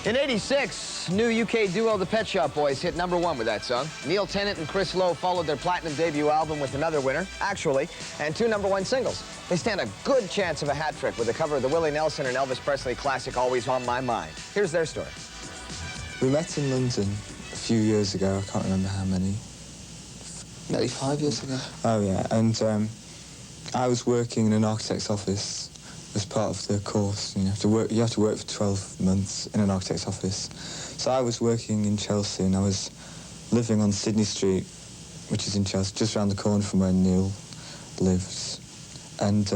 In '86, new UK duo The Pet Shop Boys hit #1 with that song. Neil Tennant and Chris Lowe followed their platinum debut album with another winner, Actually, and 2 #1 singles. They stand a good chance of a hat trick with a cover of the Willie Nelson and Elvis Presley classic Always on My Mind. Here's their story. We met in London a few years ago. I can't remember how many. Maybe 5 years ago. Oh, yeah. And I was working in an architect's office as part of the course. You have to work for 12 months in an architect's office. So I was working in Chelsea, and I was living on Sydney Street, which is in Chelsea, just around the corner from where Neil lives. And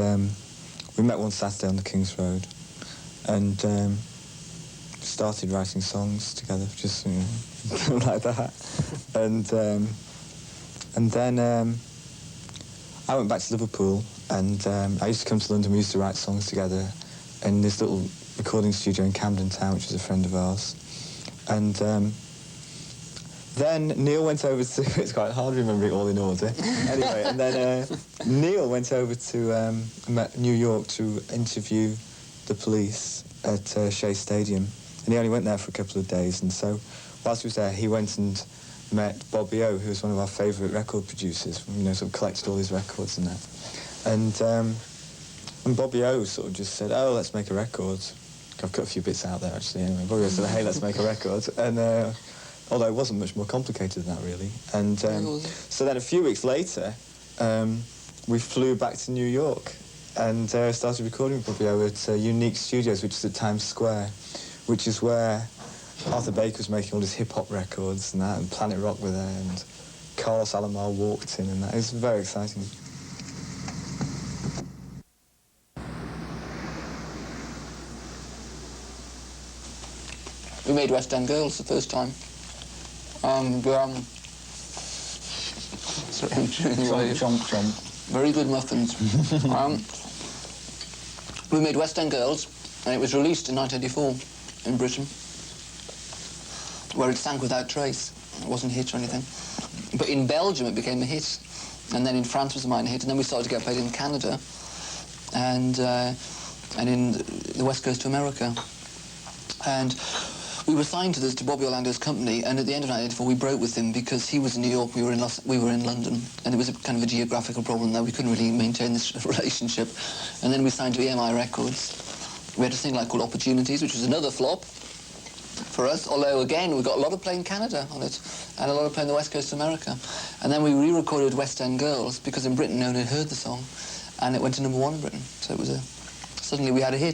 we met one Saturday on the King's Road, and started writing songs together, just like that. And then I went back to Liverpool, and I used to come to London. We used to write songs together in this little recording studio in Camden Town, which is a friend of ours. And then Neil went over to... It's quite hard remembering it all in order. Anyway, and then Neil went over to New York to interview the Police at Shea Stadium. And he only went there for a couple of days. And so whilst he was there, he went and met Bobby O, who was one of our favourite record producers, sort of collected all his records and that. And Bobby O sort of just said, oh, let's make a record. I've got a few bits out there, actually, anyway. Bobby O said, hey, let's make a record. And although it wasn't much more complicated than that, really. And so then a few weeks later, we flew back to New York and started recording with Bobby O at Unique Studios, which is at Times Square, which is where Arthur Baker was making all his hip-hop records and that, and Planet Rock were there, and Carlos Alomar walked in, and that. It was very exciting. We made West End Girls the first time. Sorry, I'm chewing away. Chomp. Very good muffins. We made West End Girls, and it was released in 1984 in Britain, where it sank without trace. It wasn't a hit or anything. But in Belgium, it became a hit. And then in France, it was a minor hit. And then we started to get played in Canada and in the West Coast of America. And we were signed to Bobby Orlando's company, and at the end of 1984, we broke with him because he was in New York, we were in London, and it was a kind of a geographical problem there. We couldn't really maintain this relationship. And then we signed to EMI Records. We had a single called Opportunities, which was another flop for us, although, again, we got a lot of playing Canada on it, and a lot of playing the West Coast of America. And then we re-recorded West End Girls, because in Britain, no one had heard the song, and it went to #1 in Britain. So it was suddenly we had a hit.